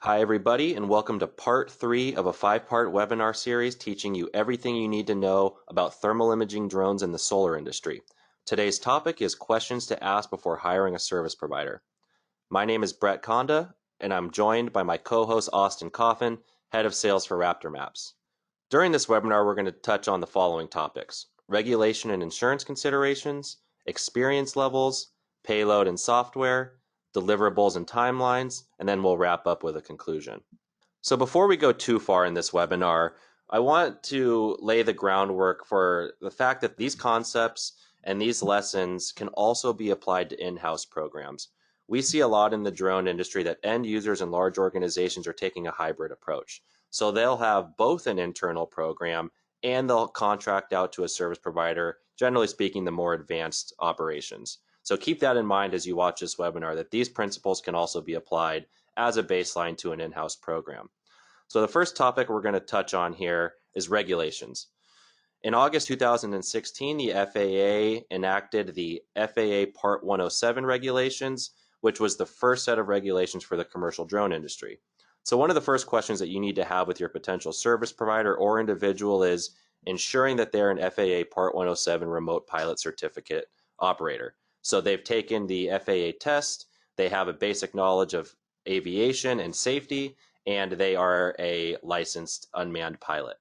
Hi, everybody, and welcome to part 3 of a 5-part webinar series teaching you everything you need to know about thermal imaging drones in the solar industry. Today's topic is questions to ask before hiring a service provider. My name is Brett Conda, and I'm joined by my co-host Austin Coffin, Head of Sales for Raptor Maps. During this webinar, we're going to touch on the following topics: regulation and insurance considerations, experience levels, payload and software, deliverables and timelines, and then we'll wrap up with a conclusion. So before we go too far in this webinar, I want to lay the groundwork for the fact that these concepts and these lessons can also be applied to in-house programs. We see a lot in the drone industry that end users and large organizations are taking a hybrid approach. So they'll have both an internal program and they'll contract out to a service provider, generally speaking, the more advanced operations. So keep that in mind as you watch this webinar, that these principles can also be applied as a baseline to an in-house program. So the first topic we're going to touch on here is regulations. In August 2016, the FAA enacted the FAA Part 107 regulations, which was the first set of regulations for the commercial drone industry. So one of the first questions that you need to have with your potential service provider or individual is ensuring that they're an FAA Part 107 remote pilot certificate operator. So they've taken the FAA test, they have a basic knowledge of aviation and safety, and they are a licensed unmanned pilot.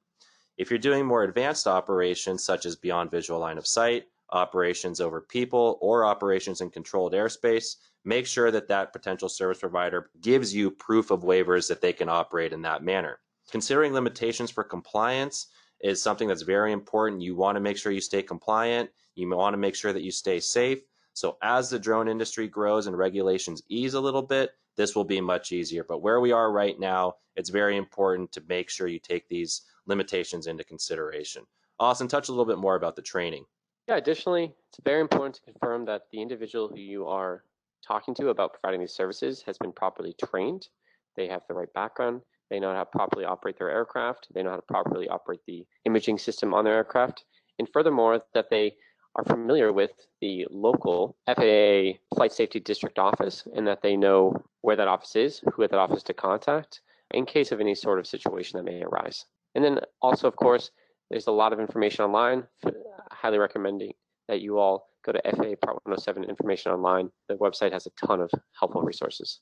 If you're doing more advanced operations, such as beyond visual line of sight, operations over people, or operations in controlled airspace, make sure that that potential service provider gives you proof of waivers that they can operate in that manner. Considering limitations for compliance is something that's very important. You want to make sure you stay compliant. You want to make sure that you stay safe. So as the drone industry grows and regulations ease a little bit, this will be much easier. But where we are right now, it's very important to make sure you take these limitations into consideration. Austin, touch a little bit more about the training. Yeah, additionally, it's very important to confirm that the individual who you are talking to about providing these services has been properly trained. They have the right background. They know how to properly operate their aircraft. They know how to properly operate the imaging system on their aircraft. And furthermore, that they are familiar with the local FAA Flight Safety District office and that they know where that office is, who at that office to contact in case of any sort of situation that may arise. And then also, of course, there's a lot of information online. Highly recommending that you all go to FAA Part 107 information online. The website has a ton of helpful resources.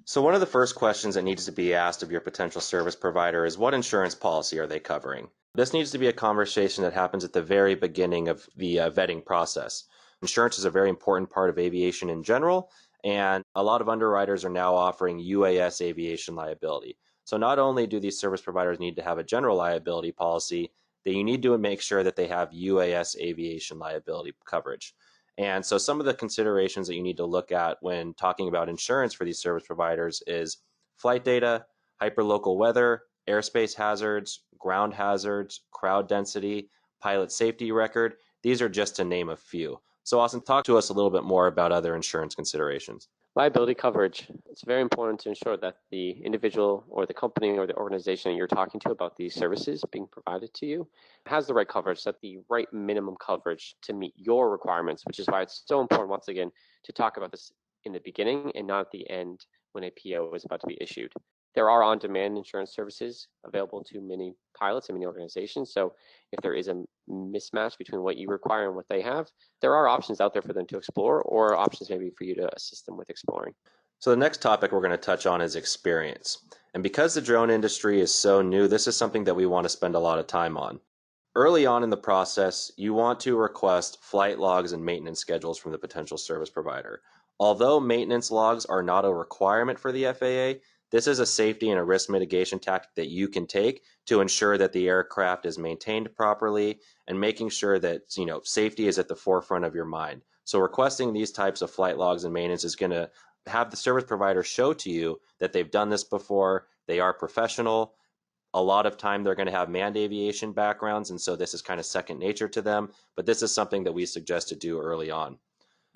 So one of the first questions that needs to be asked of your potential service provider is, what insurance policy are they covering? This needs to be a conversation that happens at the very beginning of the vetting process. Insurance is a very important part of aviation in general, and a lot of underwriters are now offering UAS aviation liability. So not only do these service providers need to have a general liability policy, that you need to make sure that they have UAS aviation liability coverage. And so some of the considerations that you need to look at when talking about insurance for these service providers is flight data, hyperlocal weather, airspace hazards, ground hazards, crowd density, pilot safety record. These are just to name a few. So Austin, talk to us a little bit more about other insurance considerations. Liability coverage. It's very important to ensure that the individual or the company or the organization that you're talking to about these services being provided to you has the right coverage, that the right minimum coverage to meet your requirements, which is why it's so important, once again, to talk about this in the beginning and not at the end when a PO is about to be issued. There are on-demand insurance services available to many pilots and many organizations. So if there is a mismatch between what you require and what they have, there are options out there for them to explore, or options maybe for you to assist them with exploring. So the next topic we're going to touch on is experience. And because the drone industry is so new, this is something that we want to spend a lot of time on. Early on in the process, you want to request flight logs and maintenance schedules from the potential service provider. Although maintenance logs are not a requirement for the FAA, this is a safety and a risk mitigation tactic that you can take to ensure that the aircraft is maintained properly and making sure that safety is at the forefront of your mind. So requesting these types of flight logs and maintenance is going to have the service provider show to you that they've done this before, they are professional. A lot of time they're going to have manned aviation backgrounds, and so this is kind of second nature to them, but this is something that we suggest to do early on.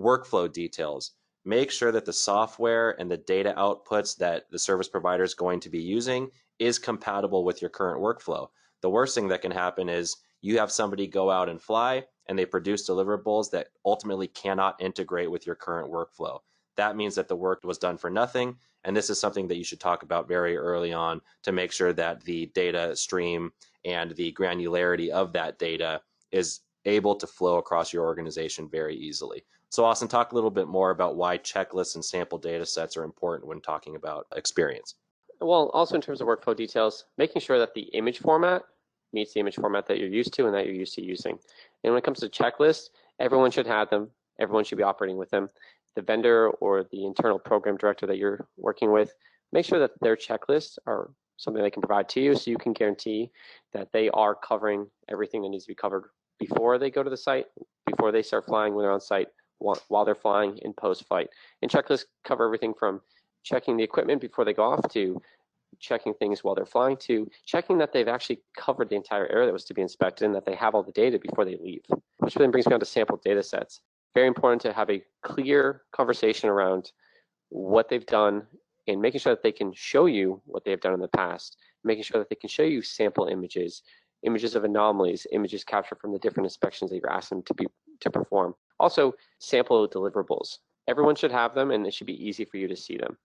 Workflow details. Make sure that the software and the data outputs that the service provider is going to be using is compatible with your current workflow. The worst thing that can happen is you have somebody go out and fly and they produce deliverables that ultimately cannot integrate with your current workflow. that means that the work was done for nothing. And this is something that you should talk about very early on to make sure that the data stream and the granularity of that data is able to flow across your organization very easily. So Austin, talk a little bit more about why checklists and sample data sets are important when talking about experience. Well, also in terms of workflow details, making sure that the image format meets the image format that you're used to and that you're used to using. And when it comes to checklists, everyone should have them. Everyone should be operating with them. The vendor or the internal program director that you're working with, make sure that their checklists are something they can provide to you so you can guarantee that they are covering everything that needs to be covered before they go to the site, before they start flying, when they're on site, while they're flying, in post-flight. And checklists cover everything from checking the equipment before they go off to checking things while they're flying to checking that they've actually covered the entire area that was to be inspected and that they have all the data before they leave, which then brings me on to sample data sets. Very important to have a clear conversation around what they've done and making sure that they can show you what they've done in the past, making sure that they can show you sample images, images of anomalies, images captured from the different inspections that you're asking them to perform. Also, sample deliverables. Everyone should have them and it should be easy for you to see them.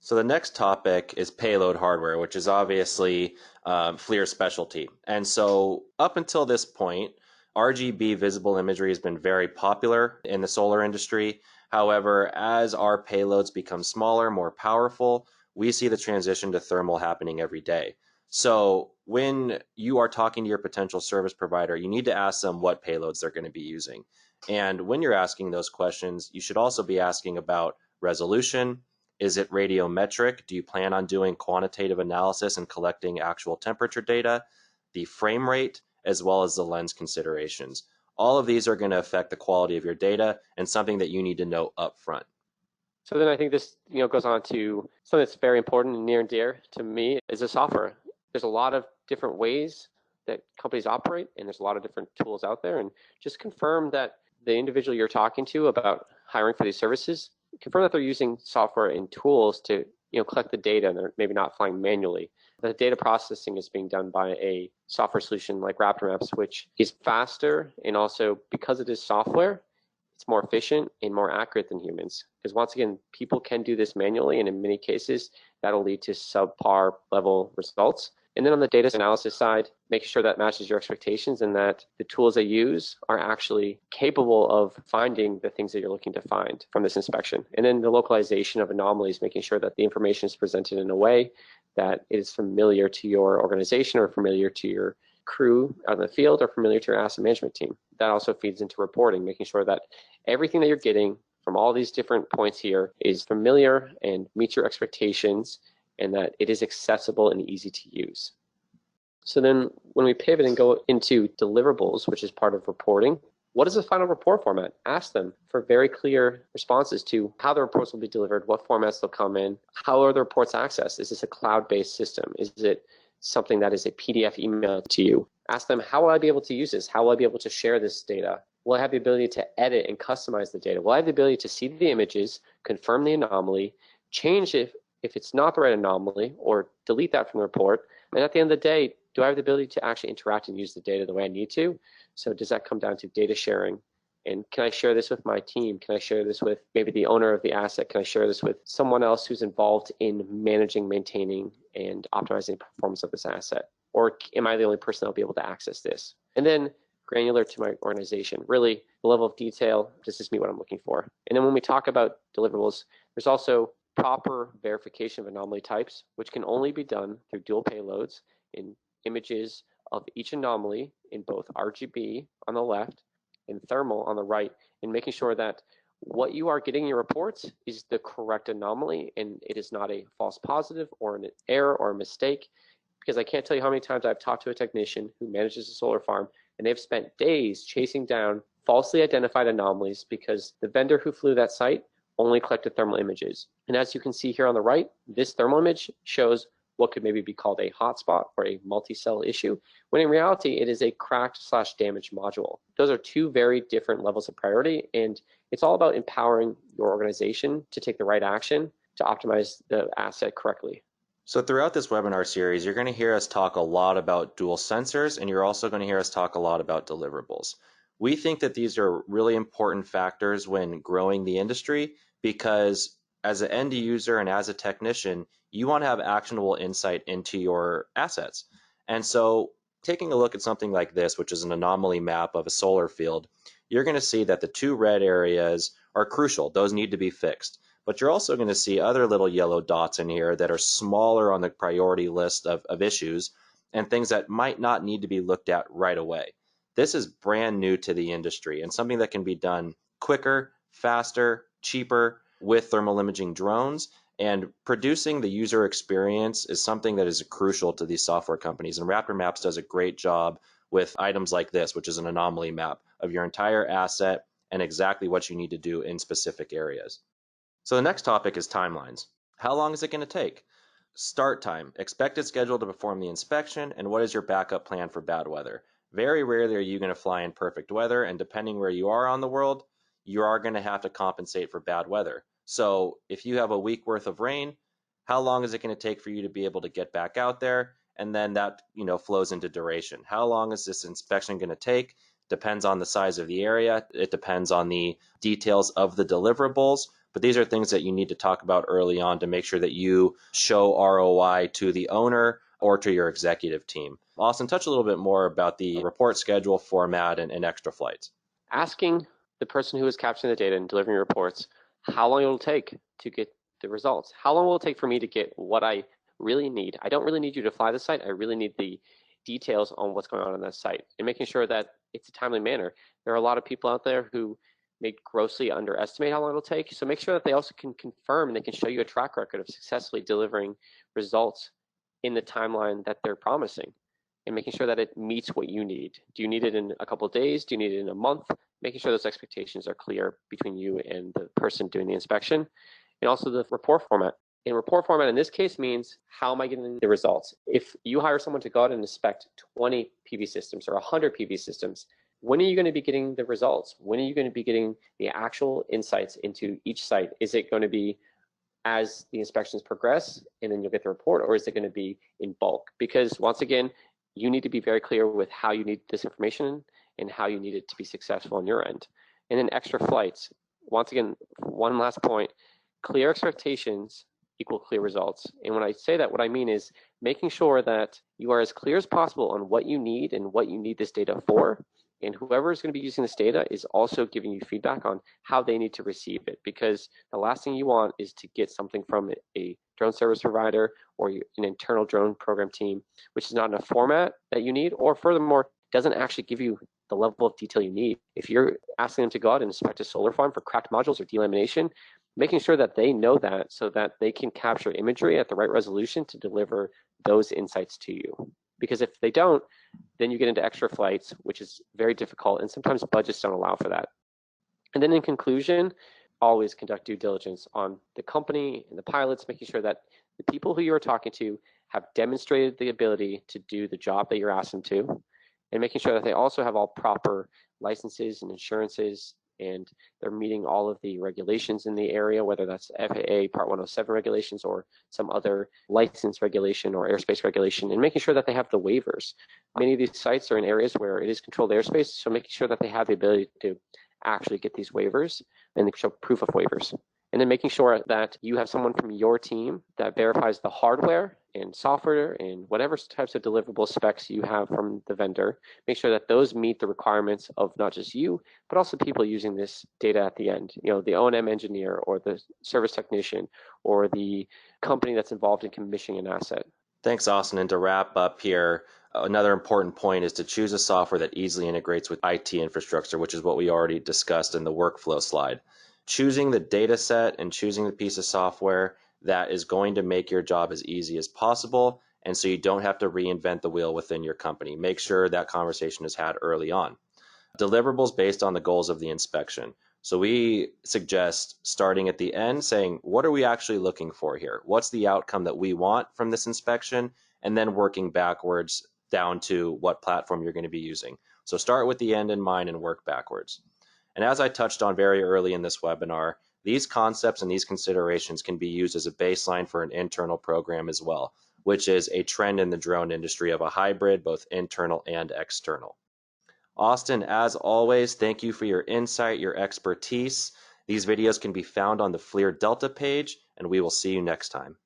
So the next topic is payload hardware, which is obviously FLIR's specialty. And so up until this point, RGB visible imagery has been very popular in the solar industry. However, as our payloads become smaller, more powerful, we see the transition to thermal happening every day. So when you are talking to your potential service provider, you need to ask them what payloads they're going to be using. And when you're asking those questions, you should also be asking about resolution. Is it radiometric? Do you plan on doing quantitative analysis and collecting actual temperature data, the frame rate, as well as the lens considerations? All of these are going to affect the quality of your data and something that you need to know up front. So then I think this goes on to something that's very important and near and dear to me is the software. There's a lot of different ways that companies operate, and there's a lot of different tools out there. And just confirm that the individual you're talking to about hiring for these services, confirm that they're using software and tools to collect the data and they're maybe not flying manually. The data processing is being done by a software solution like Raptor Maps, which is faster, and also because it is software, it's more efficient and more accurate than humans. Because once again, people can do this manually, and in many cases, that'll lead to subpar level results. And then on the data analysis side, making sure that matches your expectations and that the tools they use are actually capable of finding the things that you're looking to find from this inspection. And then the localization of anomalies, making sure that the information is presented in a way that is familiar to your organization or familiar to your crew out in the field or familiar to your asset management team. That also feeds into reporting, making sure that everything that you're getting from all these different points here is familiar and meets your expectations, and that it is accessible and easy to use. So then when we pivot and go into deliverables, which is part of reporting, what is the final report format? Ask them for very clear responses to how the reports will be delivered, what formats they'll come in, how are the reports accessed? Is this a cloud-based system? Is it something that is a PDF email to you? Ask them, how will I be able to use this? How will I be able to share this data? Will I have the ability to edit and customize the data? Will I have the ability to see the images, confirm the anomaly, change if it's not the right anomaly, or delete that from the report? And at the end of the day, do I have the ability to actually interact and use the data the way I need to? So does that come down to data sharing? And can I share this with my team? Can I share this with maybe the owner of the asset? Can I share this with someone else who's involved in managing, maintaining, and optimizing the performance of this asset? Or am I the only person that'll be able to access this? And then granular to my organization, really the level of detail, does this meet what I'm looking for? And then when we talk about deliverables, there's also proper verification of anomaly types, which can only be done through dual payloads in images of each anomaly in both RGB on the left and thermal on the right, and making sure that what you are getting in your reports is the correct anomaly and it is not a false positive or an error or a mistake. Because I can't tell you how many times I've talked to a technician who manages a solar farm and they've spent days chasing down falsely identified anomalies because the vendor who flew that site only collected thermal images. And as you can see here on the right, this thermal image shows what could maybe be called a hotspot or a multi-cell issue, when in reality it is a cracked/damaged module. Those are two very different levels of priority, and it's all about empowering your organization to take the right action to optimize the asset correctly. So throughout this webinar series, you're going to hear us talk a lot about dual sensors, and you're also going to hear us talk a lot about deliverables. We think that these are really important factors when growing the industry because as an end user and as a technician, you want to have actionable insight into your assets. And so taking a look at something like this, which is an anomaly map of a solar field, you're going to see that the two red areas are crucial. Those need to be fixed. But you're also going to see other little yellow dots in here that are smaller on the priority list of issues and things that might not need to be looked at right away. This is brand new to the industry and something that can be done quicker, faster, cheaper with thermal imaging drones. And producing the user experience is something that is crucial to these software companies. And Raptor Maps does a great job with items like this, which is an anomaly map of your entire asset and exactly what you need to do in specific areas. So the next topic is timelines. How long is it going to take? Start time, expected schedule to perform the inspection, and what is your backup plan for bad weather? Very rarely are you going to fly in perfect weather, and depending where you are on the world, you are going to have to compensate for bad weather. So if you have a week worth of rain, how long is it going to take for you to be able to get back out there? And then that, flows into duration. How long is this inspection going to take? Depends on the size of the area. It depends on the details of the deliverables. But these are things that you need to talk about early on to make sure that you show ROI to the owner or to your executive team. Austin, touch a little bit more about the report schedule format and extra flights. Asking the person who is capturing the data and delivering reports how long it will take to get the results. How long will it take for me to get what I really need? I don't really need you to fly the site. I really need the details on what's going on that site and making sure that it's a timely manner. There are a lot of people out there who may grossly underestimate how long it'll take. So make sure that they also can confirm and they can show you a track record of successfully delivering results in the timeline that they're promising and making sure that it meets what you need. Do you need it in a couple of days? Do you need it in a month? Making sure those expectations are clear between you and the person doing the inspection. And also the report format. And report format in this case means how am I getting the results? If you hire someone to go out and inspect 20 PV systems or 100 PV systems, when are you going to be getting the results? When are you going to be getting the actual insights into each site? Is it going to be as the inspections progress and then you'll get the report, or is it going to be in bulk? Because once again, you need to be very clear with how you need this information and how you need it to be successful on your end. And then extra flights. Once again, one last point, clear expectations equal clear results. And when I say that, what I mean is making sure that you are as clear as possible on what you need and what you need this data for. And whoever is going to be using this data is also giving you feedback on how they need to receive it. Because the last thing you want is to get something from a drone service provider or an internal drone program team, which is not in a format that you need, or furthermore, doesn't actually give you the level of detail you need. If you're asking them to go out and inspect a solar farm for cracked modules or delamination, making sure that they know that so that they can capture imagery at the right resolution to deliver those insights to you. Because if they don't, then you get into extra flights, which is very difficult, and sometimes budgets don't allow for that. And then in conclusion, always conduct due diligence on the company and the pilots, making sure that the people who you are talking to have demonstrated the ability to do the job that you're asking them to, and making sure that they also have all proper licenses and insurances and they're meeting all of the regulations in the area, whether that's FAA Part 107 regulations or some other license regulation or airspace regulation, and making sure that they have the waivers. Many of these sites are in areas where it is controlled airspace, so making sure that they have the ability to actually get these waivers and show proof of waivers. And then making sure that you have someone from your team that verifies the hardware and software and whatever types of deliverable specs you have from the vendor. Make sure that those meet the requirements of not just you, but also people using this data at the end. You know, the O&M engineer or the service technician or the company that's involved in commissioning an asset. Thanks, Austin. And to wrap up here, another important point is to choose a software that easily integrates with IT infrastructure, which is what we already discussed in the workflow slide. Choosing the data set and choosing the piece of software that is going to make your job as easy as possible, and so you don't have to reinvent the wheel within your company. Make sure that conversation is had early on. Deliverables based on the goals of the inspection. So we suggest starting at the end saying, what are we actually looking for here? What's the outcome that we want from this inspection? And then working backwards down to what platform you're going to be using. So start with the end in mind and work backwards. And as I touched on very early in this webinar, these concepts and these considerations can be used as a baseline for an internal program as well, which is a trend in the drone industry of a hybrid, both internal and external. Austin, as always, thank you for your insight, your expertise, These videos can be found on the FLIR Delta page, and we will see you next time.